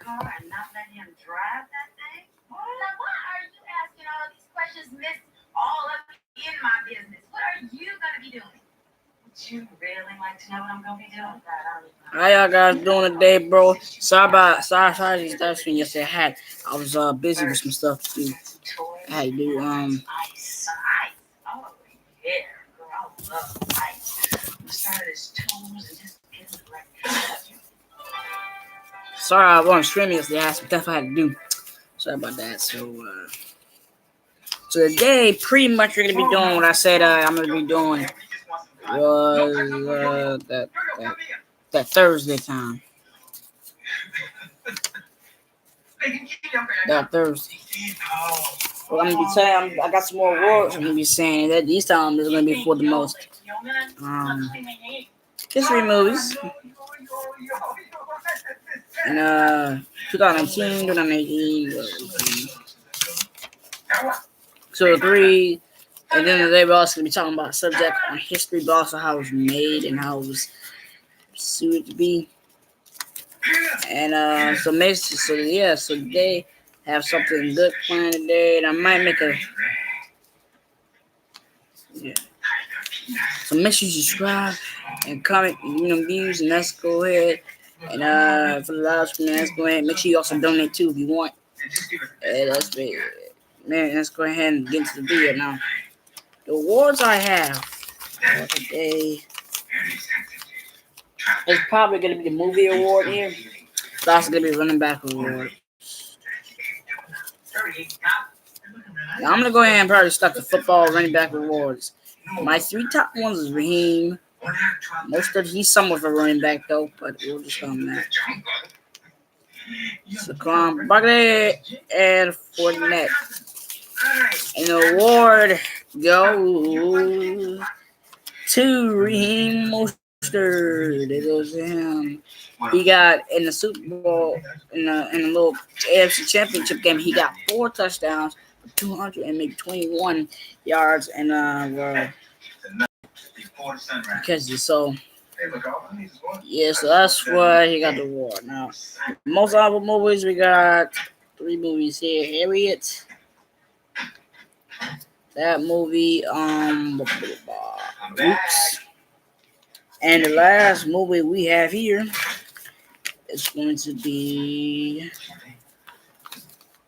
car and not let him drive that thing? What? Now, why are you asking all these questions, Miss? All up in my business. What are you gonna be doing? Would you really like to know what I'm gonna be doing? How y'all guys doing today, bro? Sorry, that's when yesterday. I was busy with some stuff to do. I had to do ice. Oh yeah, girl, I love ice. Massage his toes and just get him like. Sorry, I wasn't streaming yesterday. I had some stuff I had to do. Sorry about that. So today, pretty much we're gonna be doing what I said I'm gonna be doing was that Thursday time. That Thursday. Well, I'm gonna be saying I got some more words. I'm gonna be saying that these times is gonna be for the most history movies. And 2019, 2018, 203. And then today we're also gonna be talking about a subject on history, but also how it was made and how it was pursued to be. And so today have something good planned today, and I might make a So make sure you subscribe and comment, views, and let's go ahead and for the live stream, let's go ahead. Make sure you also donate too if you want. Let's go ahead and get into the video now. The awards I have for today is probably gonna be the movie award here. It's also gonna be running back award. Now I'm gonna go ahead and probably start the football running back awards. My three top ones is Raheem. He's somewhat of a running back though, but we'll just go on that. Saquon Barkley and Fournette. And the award goes to Raheem Mostert. It goes to him. He got in the Super Bowl in the little AFC Championship game. He got 4 touchdowns, 221 yards, and catches. So so that's why he got the award. Now, most album movies, we got 3 movies here. Harriet. That movie, Roots. And the last movie we have here is going to be.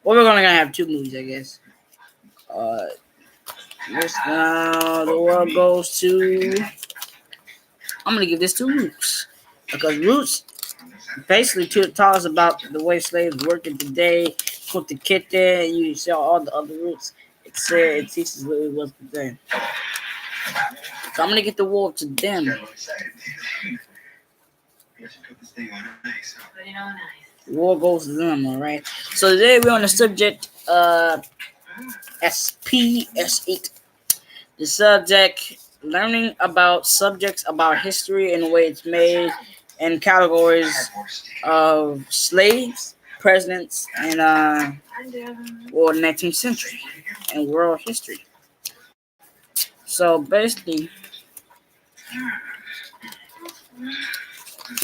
Well, we're gonna have 2 movies, I guess. This now the world goes to. I'm gonna give this to Roots because Roots basically taught us about the way slaves working today. Put the kid there, and you saw all the other Roots. It teaches what it was today. So I'm gonna get the award to them. The award goes to them, all right. So today we're on the subject SPS8. The subject learning about subjects about history and the way it's made, and categories of slaves, presidents, and 19th century and world history. So basically,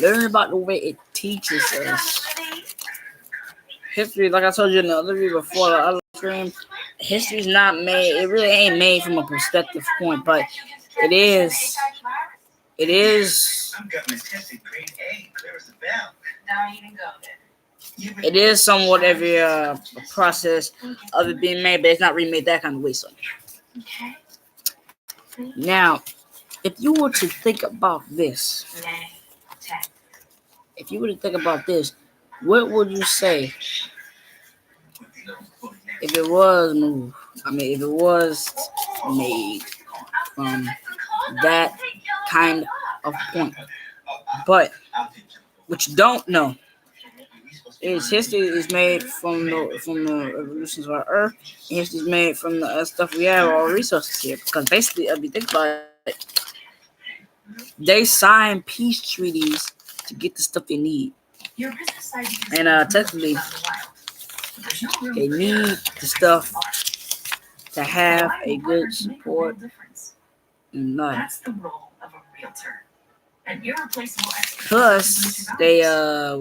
learn about the way it teaches us history. Like I told you in the other video before, the other stream, history's not made. It really ain't made from a perspective point, but it is. It is somewhat of a process of it being made, but it's not remade that kind of way. So now, if you were to think about this, what would you say if it was moved? If it was made from that kind of point. But what you don't know is history is made from the evolutions of our Earth. And history is made from the stuff we have, our resources here. Because basically, if you think about it, they sign peace treaties to get the stuff they need. And technically, they need the stuff to have a good support in life. That's the role of a realtor. An irreplaceable expert. Plus, they have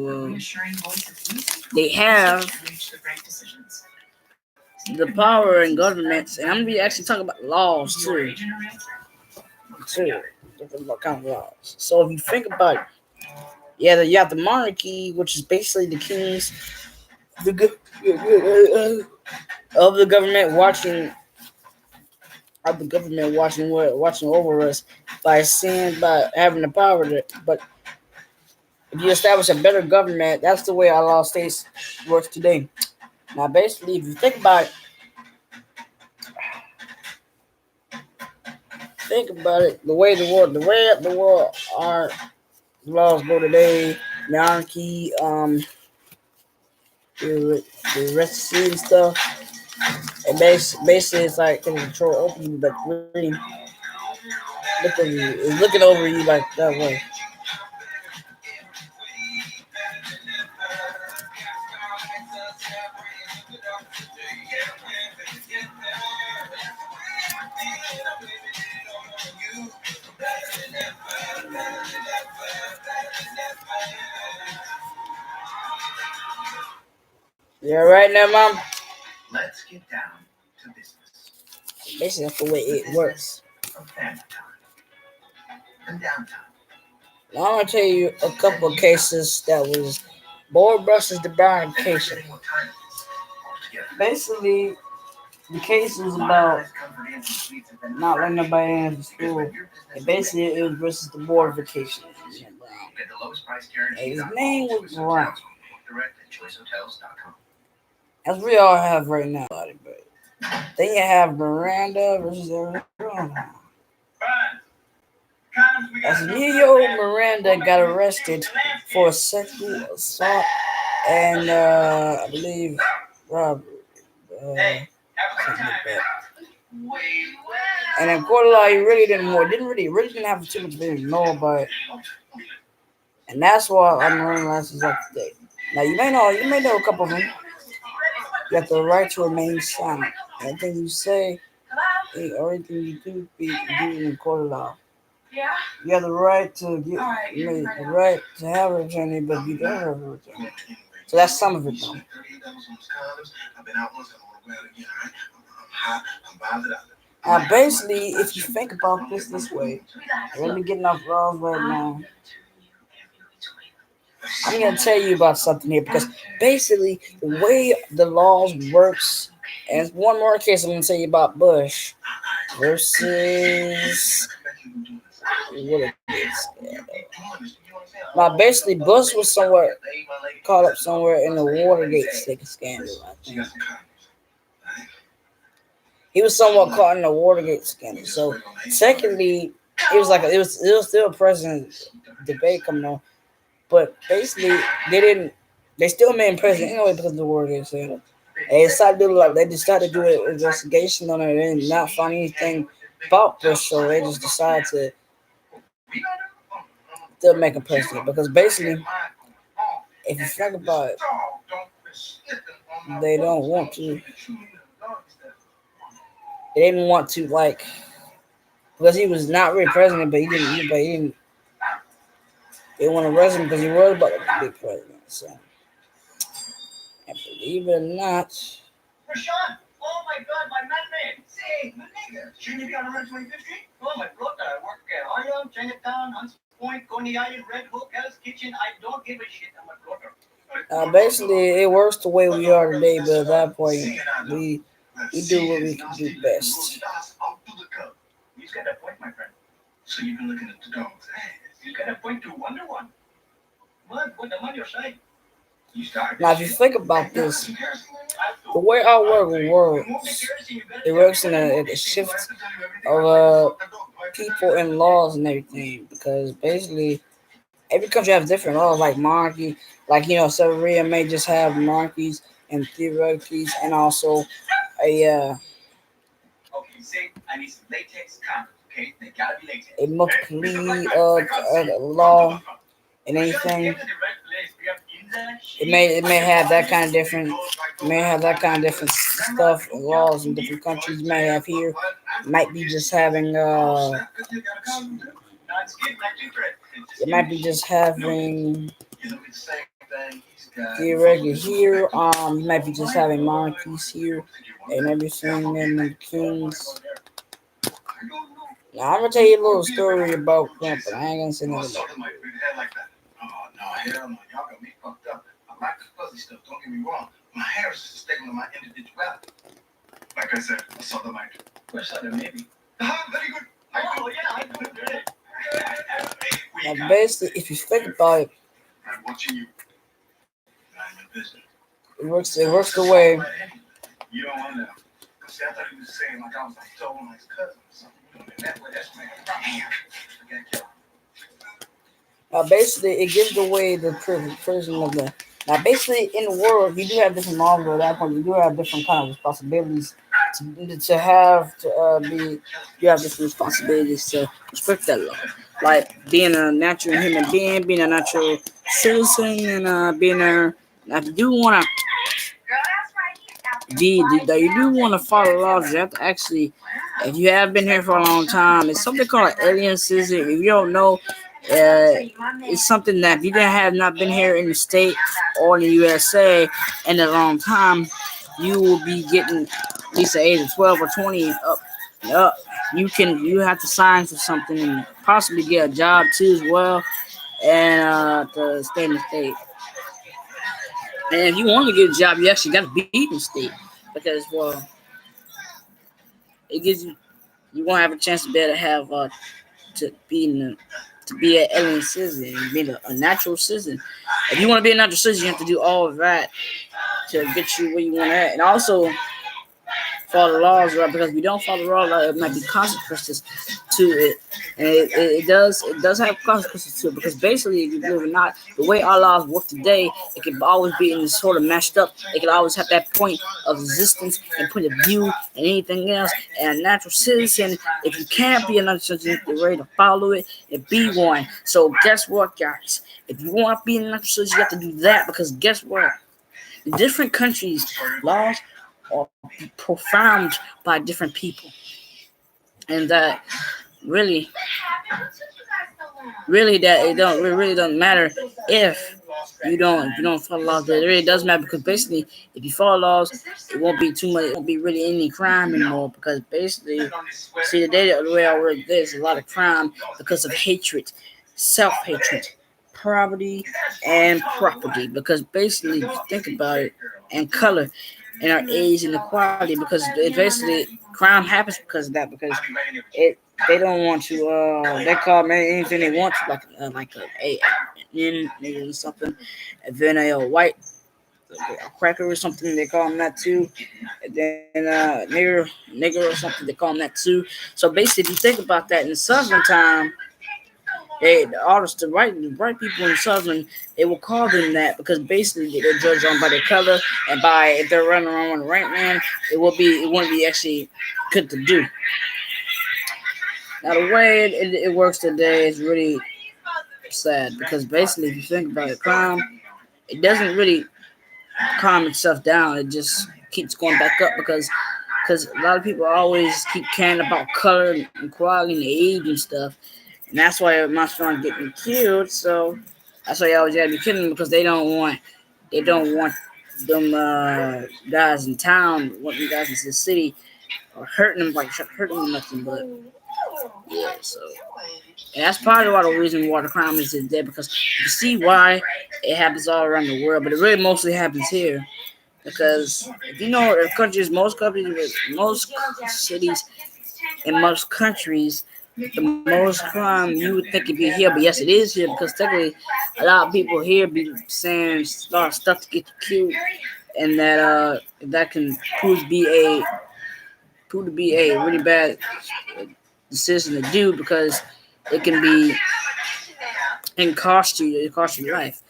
the power in governments, and I'm gonna be actually talking about laws too. Different kind of laws. So if you think about it, you have the monarchy, which is basically the kings, of the government watching over us by having the power to. But if you establish a better government, that's the way our law states works today. Now, basically, if you think about it, the way the world our laws go today, monarchy, the recipe and stuff, and basically it's like can control over you, but really it's looking over you like that way. Yeah, right now, Mom. Let's get down to business. Basically, that's the way it works. And downtown. Now, I'm gonna tell you a couple of cases that was board versus the Brown case. Basically, the case was about not letting nobody in school, and basically it was versus the board vacation. And his name was Brown. As we all have right now, but then you have Miranda versus Arizona. As Neo Miranda got arrested for sexual assault and I believe robbery. Something like that. And in court of law, he really didn't have too much to know about it. And that's why I'm learning lessons like today. Now you may know a couple of them. You have the right to remain silent. Anything you say, or anything you do, be in court of law. You have the right to have an attorney, but you don't have an attorney. So that's some of it, though. Basically, if you think about this way, let me get enough laws right now. I'm gonna tell you about something here because basically the way the laws works, and one more case I'm gonna tell you about Bush versus what it is. Now, basically, Bush was somewhere caught up somewhere in the Watergate scandal. I think he was somewhat caught in the Watergate scandal. So, secondly, it was still a president debate coming on, but basically they still made him president anyway because of the Watergate scandal. They decided to do an investigation on it and not find anything about Bush, so they just decided to still make him president because basically, if you think about it, they don't want to. They didn't want to because he was not really president, but he didn't. They want to arrest him because he was about to be president. So, and believe it or not, Rashawn, oh my God, my man. Say, my nigga, shouldn't you be on 125th Street? Oh, my brother, I work at Harlem, Chinatown, Hunts Point, Coney Island, Red Hook, Hell's Kitchen. I don't give a shit. I'm a brother. Basically, it works the way we are today, but at that point, we do what we can do best. He's got a point, my friend. So you've been looking at the dog's ass. He's got a point to Wonder One. What? Put them on your side. Now, if you think about this, the way our work works, it works in a shift of people and laws and everything. Because basically, every country has different laws, like monarchy. Like South Korea may just have monarchies and theocracies, and also Okay, say I need some latex condoms. Okay, they gotta be latex. a multiple law and anything. It may have that kind of different stuff and laws in different countries. You may have here might be just having You might be just having the irregular here. You might be just having monarchies here and everything and the kings. Now I'm gonna tell you a little story about Trump, but I ain't gonna say nothing about it. Oh, no, hell no. Y'all got me fucked up. I like the fuzzy stuff, don't get me wrong. My hair is just a statement of my individuality. Like I said, I saw the mic. Where's that, maybe? Very good. Oh, yeah, I do it. Now, basically, if you think about it, I'm watching you. I'm in business. it works the way. You don't want to know. See, I thought he was saying like I was like told him his cousin or something. You know, in that way, that's man. I got killed. Basically, it gives away the prison of the. Now, basically, in the world, you do have different laws at that point. You do have different kind of responsibilities to have to be. You have different responsibilities to respect that law, like being a natural human being, being a natural citizen, and being a. Now, if you do want to that you do want to follow laws, you have to actually, if you have been here for a long time, it's something called alien citizen. If you don't know, it's something that if you didn't have not been here in the state or in the USA in a long time, you will be getting at least the age of 12 or 20 up. You have to sign for something and possibly get a job too as well, and to stay in the state. And if you want to get a job, you actually got to be in the state because, well, it gives you won't have a chance to be able to have to be in to be an alien citizen, be a natural citizen. If you want to be a natural citizen, you have to do all of that to get you where you want to at, and also follow the laws, right? Because if you don't follow the laws, it might be consequences to it, and it does have consequences to it. Because basically, if you believe it or not, the way our laws work today, it can always be in this sort of mashed up. It can always have that point of resistance and point of view and anything else. And a natural citizen, if you can't be a natural citizen, you're ready to follow it and be one. So guess what, guys? If you want to be a natural citizen, you have to do that. Because guess what? In different countries, laws are profound by different people, and that really that it really doesn't matter if you don't follow laws. It really does matter because basically, if you follow laws, it won't be too much. It won't be really any crime anymore because basically, see the way I work, there's a lot of crime because of hatred, self-hatred, poverty, and property. Because basically, if you think about it, and color, and our age inequality, because it basically crime happens because of that. Because they don't want to they call anything they want to, like a Indian or something, and then a white a cracker or something they call them that too, and then nigger or something they call them that too. So basically, if you think about that in the southern time, the artists, the white people in Southern, they will call them that because basically they're judged on by their color and by if they're running around with a rank man, it wouldn't be actually good to do. Now the way it works today is really sad because basically if you think about it, crime, it doesn't really calm itself down. It just keeps going back up because a lot of people always keep caring about color and quality and age and stuff. And that's why my son getting killed. So that's why you always gotta be killing them because they don't want them guys in town, want the guys in the city, or hurting them or nothing. But yeah, so and that's part of why the reason why the crime is there because you see why it happens all around the world, but it really mostly happens here. Because if you know, most cities, in most countries, the most crime you would think it'd be here, but yes, it is here because technically a lot of people here be saying stuff to get you killed, and that can prove to be a really bad decision to do because it can be and cost you your life.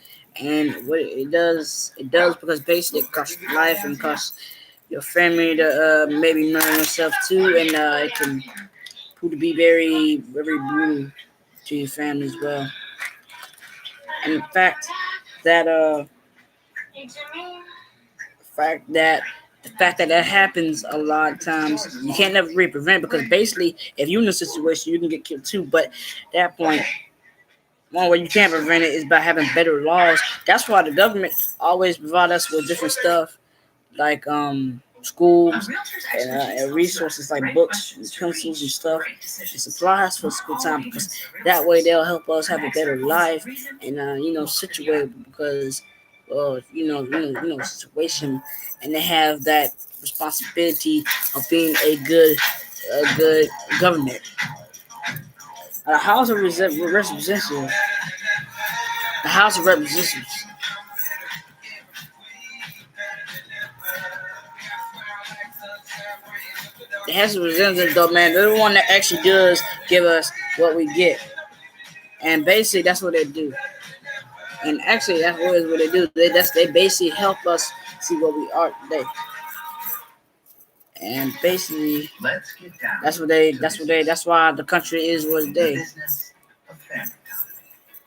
And what it does because basically it costs your life and costs your family to maybe murder yourself too, and it can prove to be very, very brutal to your family as well. And that the fact that happens a lot of times, you can't never really prevent because basically, if you're in a situation, you can get killed too. But at that point, one way you can't prevent it is by having better laws. That's why the government always provide us with different stuff like schools and resources like books and pencils and stuff and supplies for school time because that way they'll help us have a better life and situate because situation and they have that responsibility of being a good government. The House of Representatives, the House of Representatives. The House of Representatives, though, man, they're the one that actually does give us what we get, and basically that's what they do. And actually, that's what they do. They basically help us see what we are today. And basically, that's why the country is what it is.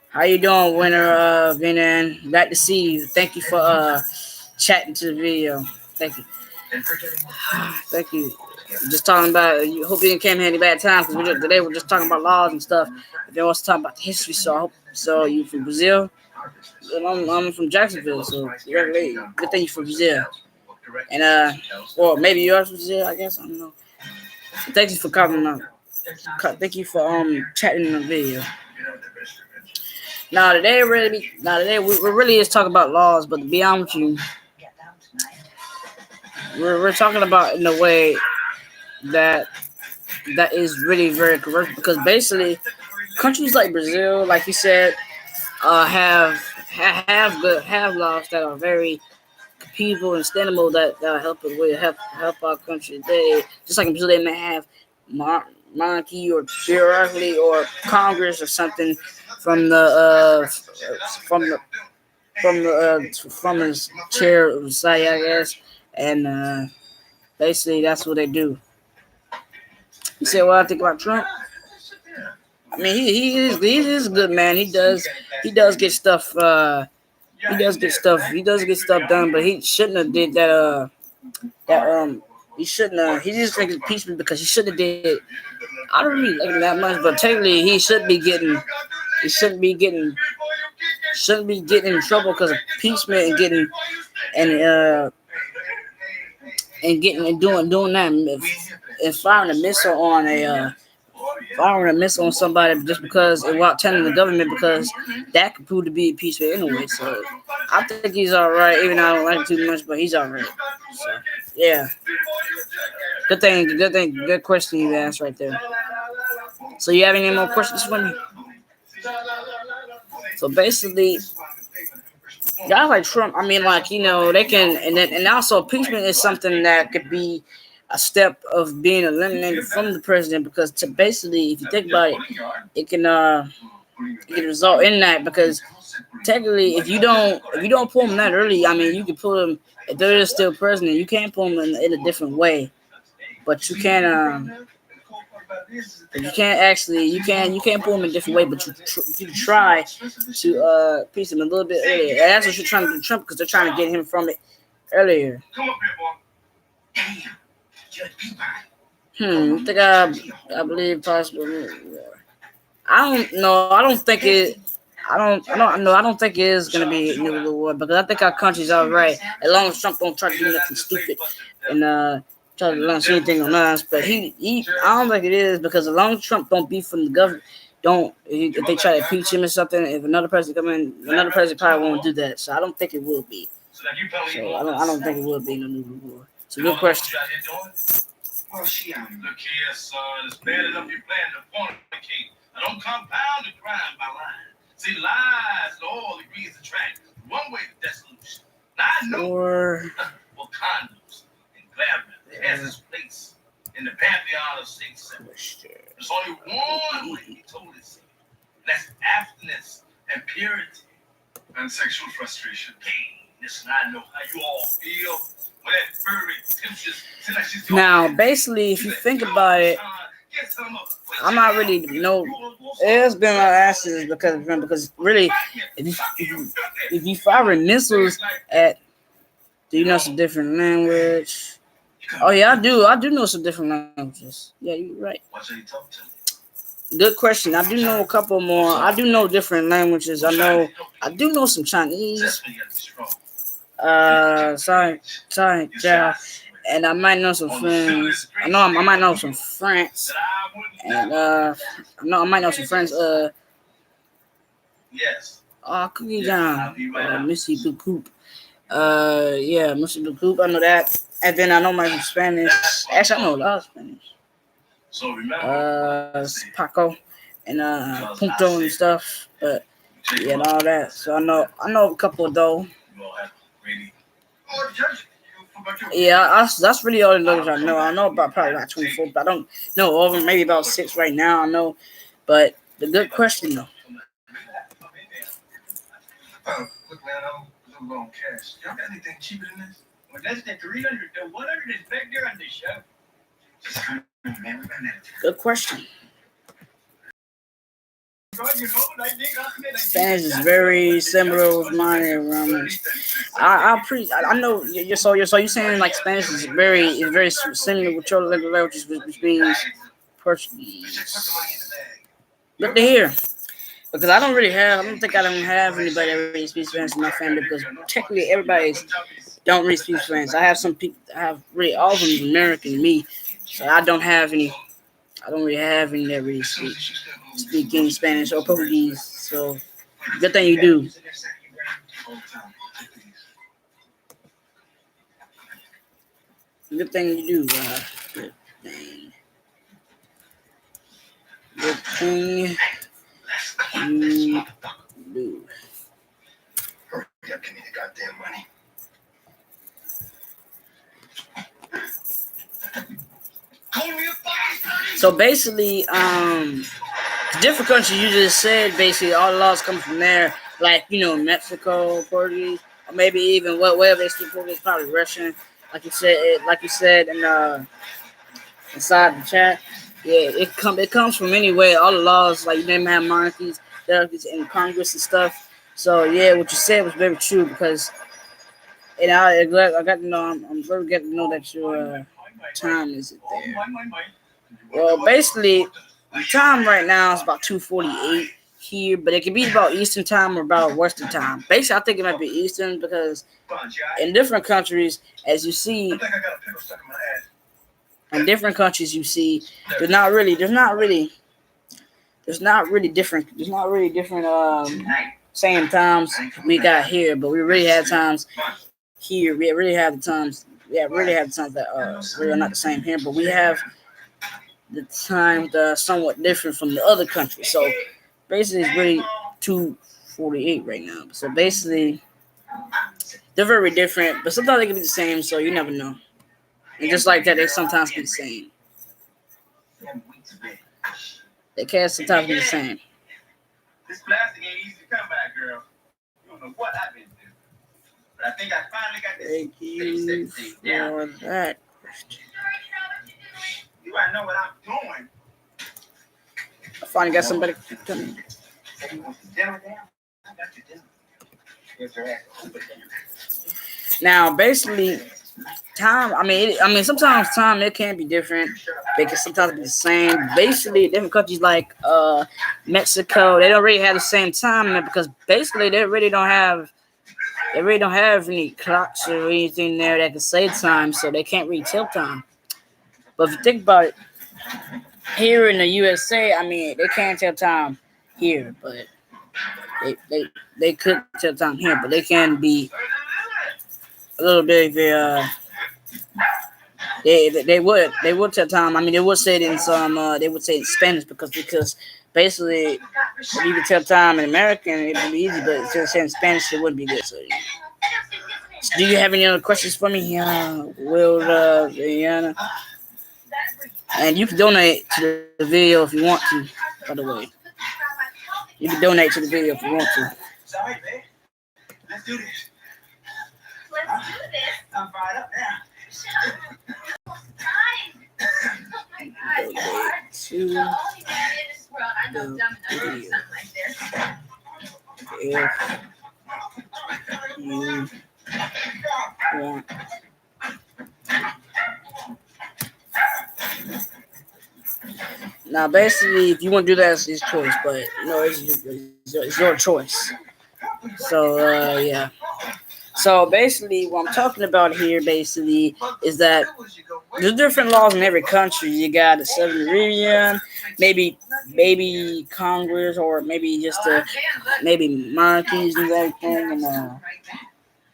How you doing, winner, Vinan? Glad to see you. Thank you for chatting to the video. Thank you. Thank you. Just talking about. Hope you didn't came here any bad times because today we're just talking about laws and stuff. They also talking about the history. So I hope so. You from Brazil? And I'm from Jacksonville. So good thing you from Brazil. And or maybe you're from Brazil. I guess I don't know. Thank you for coming on. Thank you for chatting in the video. Now today we really is talking about laws, but to be honest with you, we're talking about in a way that is really very correct because basically countries like Brazil, like you said, have laws that are very peaceful and sustainable that help our country today. Just like in Brazil, they may have monarchy or bureaucracy or Congress or something from the chair of society, I guess, and basically that's what they do. You say what I think about Trump? I mean, he is a good man. He does get stuff. He does get stuff done, but he shouldn't have did that. He shouldn't have. He just thinks impeachment because he shouldn't have did. I don't really like him that much, but technically he shouldn't be getting in trouble because of impeachment and doing that and firing a missile on somebody just because without telling the government because that could prove to be impeachment anyway. So I think he's all right, even though I don't like him too much, but he's all right. So yeah, good question you asked right there. So you have any more questions for me? So basically, guys like Trump, I mean, like they can, and also impeachment is something that could be a step of being eliminated from the president because basically, if you think about it, it can result in that because technically, if you don't pull him that early, I mean, you can pull him if there is still president. You can't pull him in a different way, but you can. You can't pull him in a different way, but you try to piece him a little bit earlier. And that's what you're trying to do, Trump, because they're trying to get him from it earlier. Come up here, boy. Damn. Judge Peabody. I think I believe possibly. I don't know. I don't think it. I don't think it is gonna be a nuclear war because I think our country's all right as long as Trump don't try to do nothing stupid and try to launch anything on us. But I don't think it is because as long as Trump don't be from the government, if they try to impeach him or something, if another president come in, another president probably won't do that. So I don't think it will be. So I don't think it will be no nuclear war. It's a good question. Well, look here, son. It's bad enough you're planning to fornicate. I don't compound the crime by lying. See, lies and all agrees to track. One way to dissolution. Now I know. Well, condoms and glamour has its place in the pantheon of saints. There's only one way he told us. That's abstinence and purity. And sexual frustration. Pain. Listen, I know how you all feel. When that furry temptress, like she's now, basically, if you think about it, I'm not really there's been a lot of accidents because really, if you firing missiles at, do you know some different language? Oh yeah, I do know some different languages. Yeah, you're right. Good question. I do know a couple more. I do know different languages. I do know some Chinese. That's when you gotta be strong. Sorry, yeah. And I might know some friends. I might know some France. And I might know some friends. Yes. Cookie John, Missy Boop. Yeah, Missy Boop. I know that. And then I know my Spanish. Actually, I know a lot of Spanish. So remember, Paco and Punto and stuff. But yeah, and all that. So I know a couple though. Yeah, that's really all the language I know. I know about probably like 24, but I don't know all of them. Maybe about 6 right now. I know, but the good question though. Look, man, I'm low on cash. Y'all got anything cheaper than this? Well, that's the 300. The 100 is back there on the shelf. Just come on, man. We got that. Good question. Spanish is very similar with mine. I know. So you're saying like Spanish is very similar with your languages, which means Portuguese. Good to hear. Because I don't think I don't have anybody that really speaks Spanish in my family, because technically everybody don't really speak Spanish. I have some people, all of them is American, me, so I don't really have any that really speak any Spanish or Portuguese, so good thing you do. Good thing you do, good thing. Good thing. Do. Hurry up, give me the goddamn money. So basically, different countries you just said, basically all the laws come from there, like, Mexico, Portuguese, or maybe even whatever they speak Portuguese, probably Russian, like you said in inside the chat. Yeah, it comes from anywhere. All the laws, like, you name have monarchies, in Congress and stuff. So yeah, what you said was very true, because I got to know. I'm very glad to know that your time is there. Well, basically, the time right now is about 2:48 here, but it could be about Eastern time or about Western time. Basically, I think it might be Eastern, because in different countries, as you see. I think I got a pickle stuck in my ass. In different countries, you see, there's not really different same times we got here, but we really have times here. We really have the times that really are not the same here, but we have the times that are somewhat different from the other countries. So basically, it's really 2:48 right now. So basically, they're very different, but sometimes they can be the same. So you never know. And just like that, they sometimes be the same. They can sometimes be the same. This plastic ain't easy to come by, girl. You don't know what I've been through. But I think I finally got this. Thank you for that question. You gotta know what I'm doing. I finally got somebody coming. Now, basically, time. I mean, sometimes time it can be different. They can sometimes be the same. Basically, different countries like Mexico, they don't really have the same time, because basically they really don't have any clocks or anything there that can say time, so they can't really tell time. But if you think about it, here in the USA, I mean, they can't tell time here, but they could tell time here, but they can be a little bit they would tell time. I mean, they would say it in some they would say it in Spanish, because basically if you could tell time in American it would be easy, but to say in Spanish it wouldn't be good. So, yeah. So do you have any other questions for me? Will Rihanna? And you can donate to the video if you want to, by the way. You can donate to the video if you want to. Sorry, babe. Let's do this. Let's do this. I'm fired up now. Shut up. Time. Oh my God, it's hard. To The only man in this world I know dumb enough to do something like this. if you want. Now, basically, if you want to do that, it's his choice, but it's your choice. So, yeah. So basically, what I'm talking about here, basically, is that there's different laws in every country. You got the Southern Union, maybe Congress, or maybe just maybe monarchies and everything, and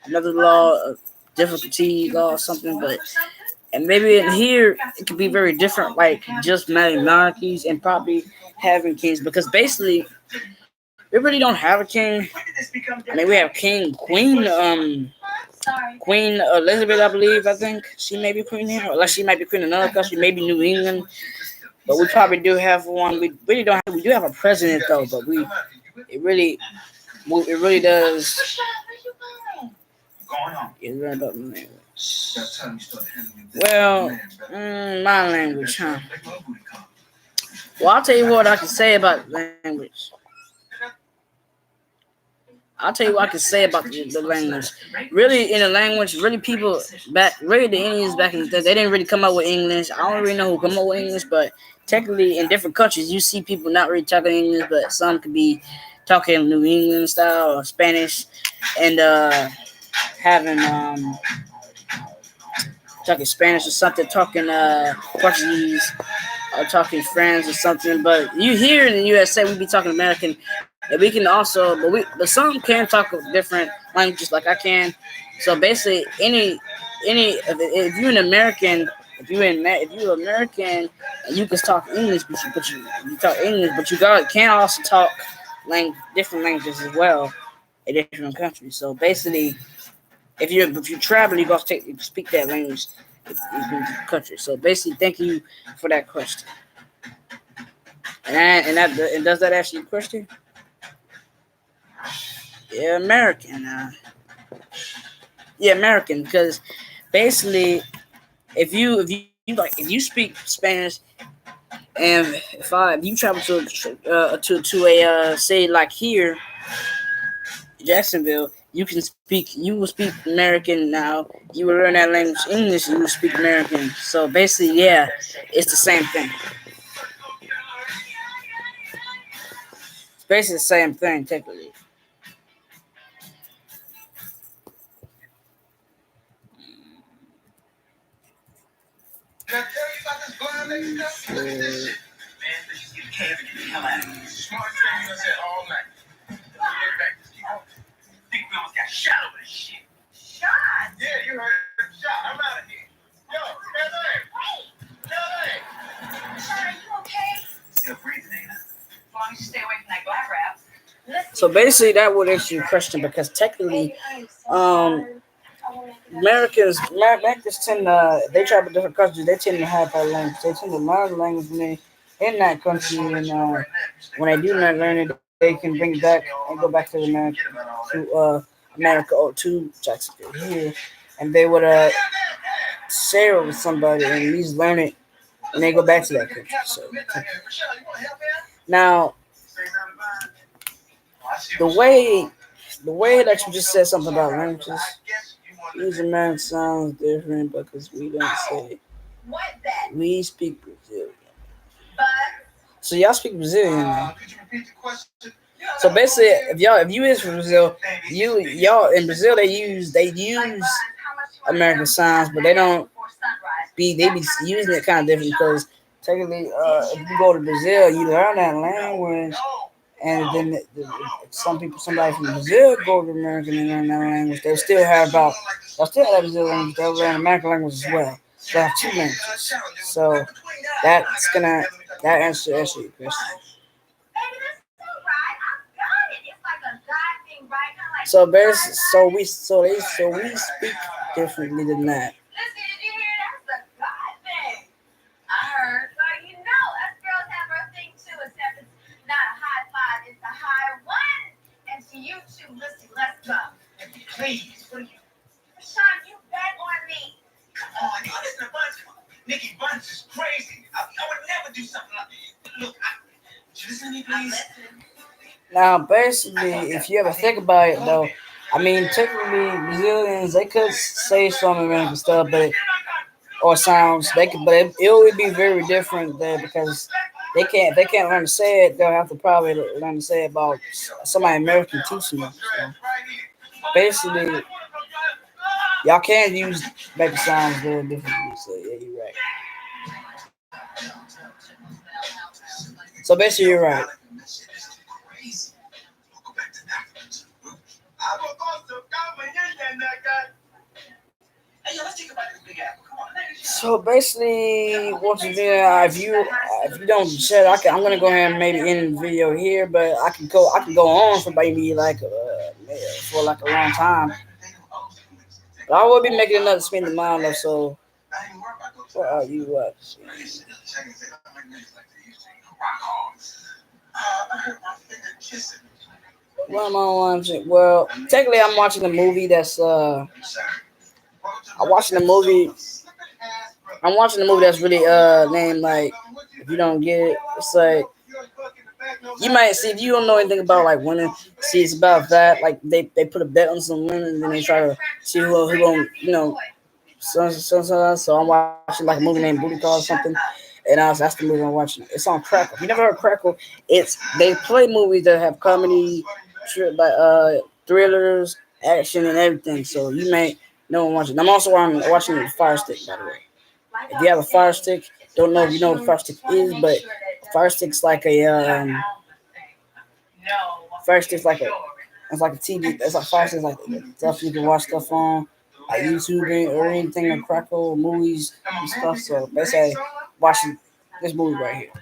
another law, difficulty law or something. But and maybe in here it could be very different, like just monarchies and probably having kings, because basically we really don't have a king. I mean, we have Queen Elizabeth, I think she may be queen here, unless she might be queen in another country, maybe New England. But we probably do have one. We really don't. We do have a president though, but it really does. Well, my language, huh? Well, I'll tell you what I can say about language. I'll tell you what I can say about the language. Really, in the language, really the Indians back in the day, they didn't really come up with English. I don't really know who come up with English, but technically in different countries, you see people not really talking English, but some could be talking New England style or Spanish, and having talking Spanish or something, talking Portuguese or talking French or something. But you here in the USA, we be talking American. And we can also, but some can talk different languages like I can. So basically, if you're an American, if you're American, and you can talk English, but you talk English, but you can also talk different languages as well in different countries. So basically, if you travel, you got to speak that language in the country. So basically, thank you for that question. And does that answer your question? Yeah, American. American. Because basically, if you speak Spanish, and if you travel to a say like here, Jacksonville, you will speak American now. You will learn that language, English. You will speak American. So basically, yeah, it's the same thing. It's basically the same thing, technically. Did I tell you about this blind lady stuff? Look at this shit. Man, let's just get a cab and get the hell out of here. Smart thing you done said all night. Get back. Think we almost got shot over this shit. Shot? Yeah, you heard it. Shot. I'm out of here. Yo, LA. LA. Sean, are you okay? Still breathing, ain't I? As long as you stay away from that black rap. So basically, that would answer your question, because technically, Americans tend they travel different countries. They tend to have our language. They tend to learn the language in that country, and when they do not learn it, they can bring it back and go back to America or to Jacksonville here, and they would share it with somebody and at least learn it, and they go back to that country. So now, the way that you just said something about languages. Using man sounds different because we don't say. What that? We speak Brazilian. But So y'all speak Brazilian now. Could you repeat the question? So basically, if you is from Brazil, y'all in Brazil they use American sounds, but they be using it kind of different, because technically, if you go to Brazil, you learn that language. And then somebody from Brazil go to America and learn that language. They'll still have Brazilian language. They'll learn American language as well. They have two languages. So that answers your question. So we speak differently than that. Listen, did you hear that's the God thing? I heard. Well, you know, us girls have our thing too, except it's not a high five, it's a high one. And to you too, listen, let's go. Please, what are you? Sean, you bet on me. Come on, you listen to Buns. Nikki Buns is crazy. I would never do something like that. Look, would you listen to me, please? Now, basically, if you ever think about it, though, I mean, technically, Brazilians, they could say some American stuff, or sounds, but it would be very different there, because they can't learn to say it, they'll have to probably learn to say it about somebody American teaching them. So basically, y'all can use baby sounds very differently. So yeah, you're right. So basically, you're right. So basically, once again, if you don't share, I'm gonna go ahead and maybe end the video here, but I can go on for maybe like for like a long time. But I will be making another spin the mind though. So what are you watching? What am I watching? Well, technically, I'm watching a movie that's I'm watching a movie. I'm watching a movie that's really named like, if you don't get it, it's like you might see if you don't know anything about like women. See, it's about that. Like they put a bet on some women and then they try to see who gonna So I'm watching like a movie named Booty Call or something, and that's the movie I'm watching. It's on Crackle. If you never heard Crackle, they play movies that have comedy, thrillers, action, and everything. So you may know I'm watching. I'm also watching the Fire Stick, by the way. If you have a Fire Stick, don't know if you know what a Fire Stick is, but Fire Stick's like a Fire Stick's like it's like a TV. It's like Fire Stick's like stuff you can watch stuff on, like YouTube or anything, like Crackle, movies and stuff. So basically, watching this movie right here.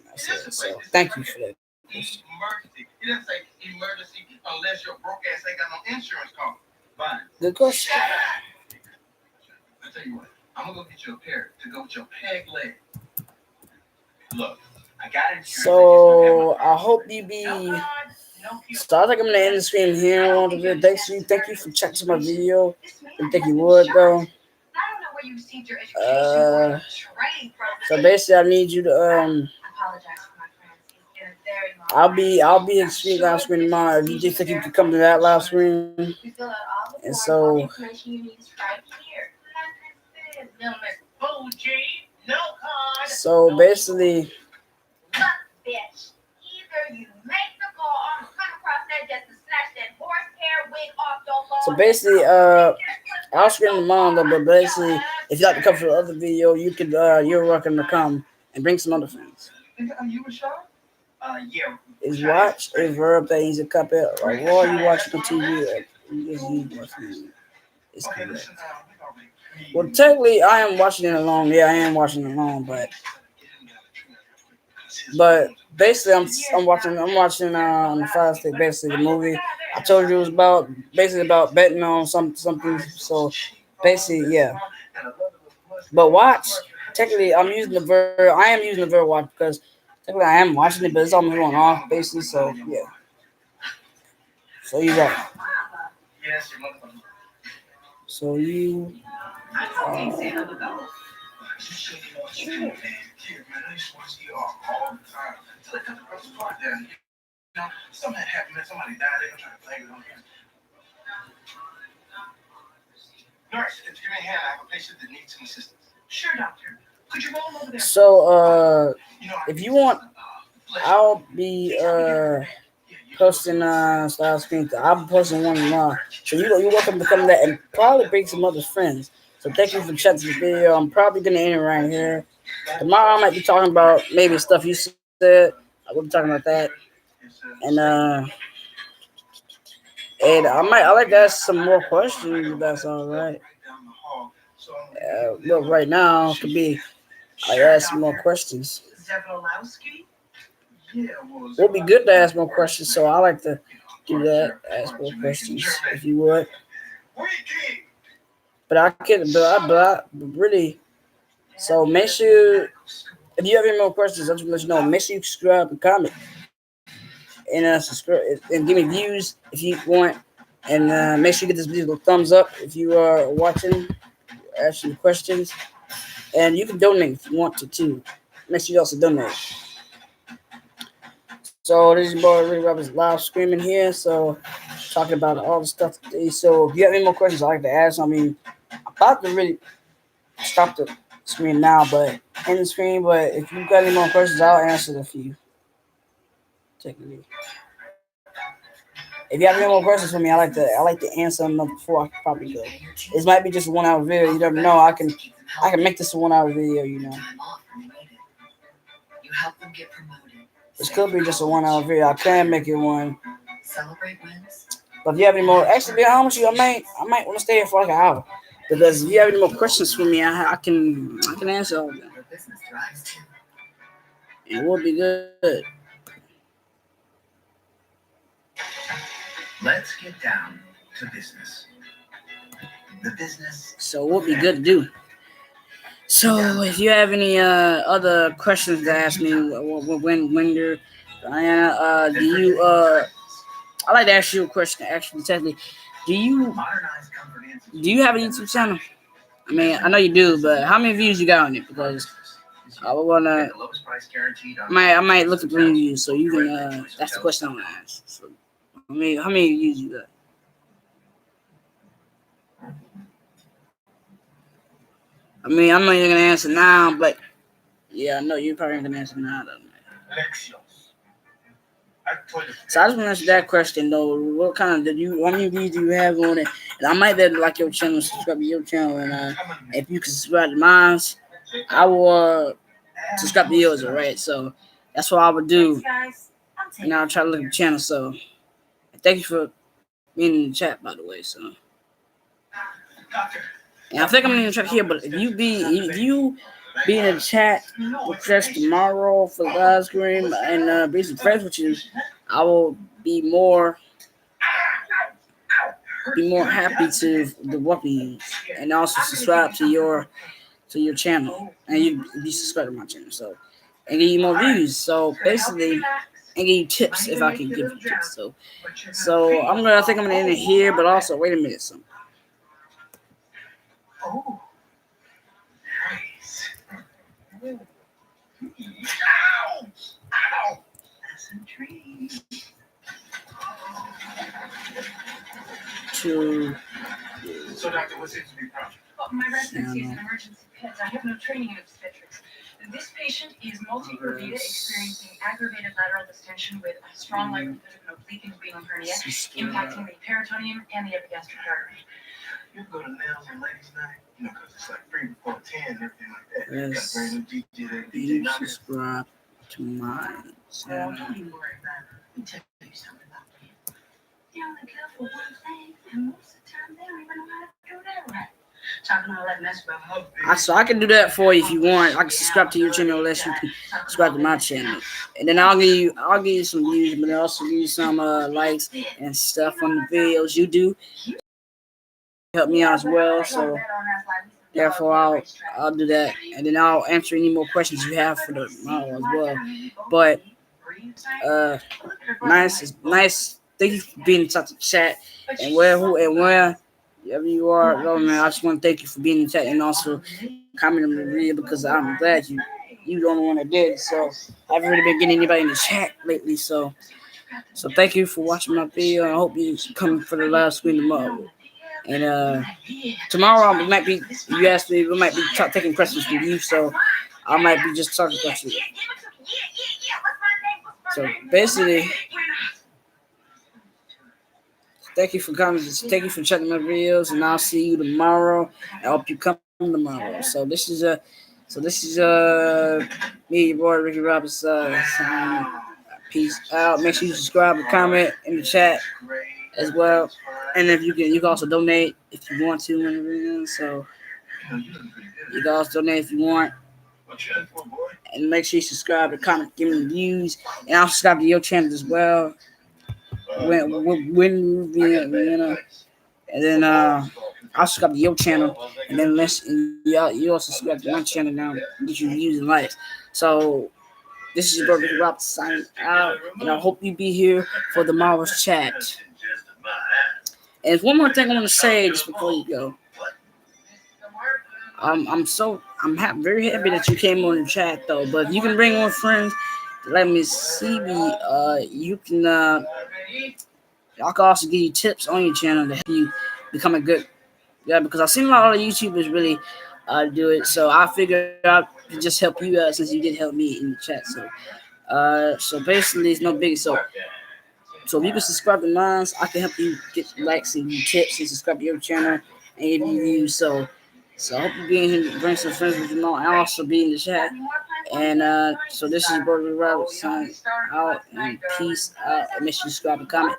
That's it. So thank you for that. Emergency. It doesn't say emergency unless your broke ass ain't got no insurance card. Fine. Good question. I tell you what, I'm gonna go get you a pair to go with your peg leg. Look, I got insurance. So I hope you be. So I think I'm gonna end the stream here. Thank you for checking my video. I think you would though. So basically, I need you to I'll be in stream live stream tomorrow. If you just think you can come to that live stream, and so basically. So basically, I'll stream tomorrow though, but basically, if you like to come for the other video, you could you're welcome to come and bring some other friends. You were sharp? Yeah. Is watch a verb that he's a couple or while you watching the TV, you just use watching. It's correct. Well, technically, I am watching it alone. Yeah, I am watching it alone, but basically, I'm watching on the Fire Stick, basically the movie. I told you it was about betting on something. So basically, yeah. But watch. Technically, I am using the verb watch because technically I am watching it, but it's almost going off basically. So yeah. So you right. So you. Something happened, somebody died, they're gonna try to blame it on him. Nurse, if you may have, I have a patient that needs some assistance. Sure, doctor. Could you roll over there? So if you want, I'll be posting style screen. I'll be posting one tomorrow. So you're welcome to come there and probably bring some other friends. So thank you for checking the video. I'm probably gonna end it right here. Tomorrow I might be talking about maybe stuff you said. I will be talking about that. And I like to ask some more questions if that's all right. But right now it could be I ask some more questions. It'll be good to ask more questions, so I like to do that. Ask more questions if you would. But I could, but really. So make sure if you have any more questions, I just let you know. Make sure you subscribe and comment. And subscribe and give me views if you want, and make sure you get this video a thumbs up if you are watching, asking questions, and you can donate if you want to too. Make sure you also donate. So this is your boy Rick Roberts live streaming here, so talking about all the stuff today. So if you have any more questions I'd like to ask, I mean, I'm about to really stop the screen now, but in the screen, but if you got any more questions, I'll answer a few. Technically. If you have any more questions for me, I like to answer them before I probably go. This might be just a 1 hour video. You never know. I can make this a 1 hour video. You know. You help them get promoted. This could be just a 1 hour video. I can make it one. Celebrate wins. But if you have any more, actually, be honest with you, I might want to stay here for like an hour. Because if you have any more questions for me, I can answer all of them. Your business thrives too. It will be good. Let's get down to business. The business. So it would be good to do. So if you have any other questions to ask me, when you're Diana, do you I like to ask you a question. Actually, technically, do you have a YouTube channel? I mean, I know you do, but how many views you got on it? Because I wanna, I might look at the views, so you can. That's the question I want to ask. So, how many views you got? I mean, I'm not even gonna answer now, but yeah, I know you're probably gonna answer now, though. So I just want to answer that question though. What kind of how many views do you have on it? And I might be able to like your channel, subscribe to your channel, and if you can subscribe to mine, I will subscribe to yours, alright? So that's what I would do. And I'll try to look at the channel. So thank you for being in the chat, by the way. So and I think I'm in the chat here, but if you be in the chat with us tomorrow for the live stream and be some friends with you, I will be more happy to welcome you and also subscribe to your channel and you subscribe to my channel. So and give you more views. So basically, and give you tips if I can give you tips. So I think I'm gonna end it here, but also wait a minute. So. Oh, nice. Ow! Ow! That's a dream. So, doctor, what seems to be the problem? Well, my residency is an emergency peds. I have no training in obstetrics. This patient is multi-gravida, experiencing aggravated lateral distension with a strong likelihood of an oblique and renal hernia, impacting the peritoneum and the epigastric artery. You can go to Nails and Ladies Night, you know, because it's like 3 before 10 and everything like that. Yes. Got brand new DJ there, DJ You Nagas. subscribe to my Oh, channel. don't even worry about it. Let me tell you something about them. They're only good for one thing, and most of the time they don't even know how to do that right. Talking all that mess about how big. So I can do that for you if you want. I can subscribe to your channel unless you can subscribe to my channel. And then I'll give you some views, but I'll also give you some likes and stuff on the videos you do. Help me out as well. So therefore I'll do that. And then I'll answer any more questions you have for the model as well. But nice. Thank you for being in touch with the chat and wherever you are, man. I just want to thank you for being in chat and also commenting on the video because I'm glad you the only one that did. So I haven't really been getting anybody in the chat lately. So thank you for watching my video. I hope you come for the live stream tomorrow. And tomorrow we might be. You asked me, we might be taking questions from you. So I might be just talking about you. So basically. Thank you for coming. Thank you for checking my videos, and I'll see you tomorrow. I hope you come tomorrow. So this is me, your boy Ricky Roberts. Peace out. Make sure you subscribe and comment in the chat as well. And if you can also donate if you want to. So you can also donate if you want. And make sure you subscribe and comment, give me views, and I'll subscribe to your channel as well. When you know, and then I'll subscribe to your channel, and then you also subscribe to my channel now, get you views and likes. So this is your brother Ricky Roberts signing out, and I hope you be here for the Marvel's chat. And there's one more thing I want to say just before you go. I'm very happy that you came on the chat though. But if you can bring more friends, let me see me. You can. I can also give you tips on your channel to help you become a good. Yeah, because I've seen a lot of YouTubers really do it. So I figured out to just help you out since you did help me in the chat. So basically, it's no big. So if you can subscribe to mine, I can help you get likes and tips and subscribe to your channel and give you views. So I hope you be in here, bring some friends with you more, and also be in the chat. And so this is Brother Robert signing out, and peace out. And make sure you subscribe and comment,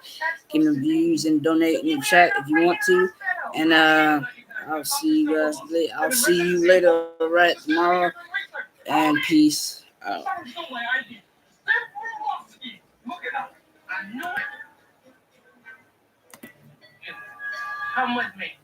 give me views and donate in the chat if you want to. And I'll see you guys later. I'll see you later, right, tomorrow. And peace out. How much, mate?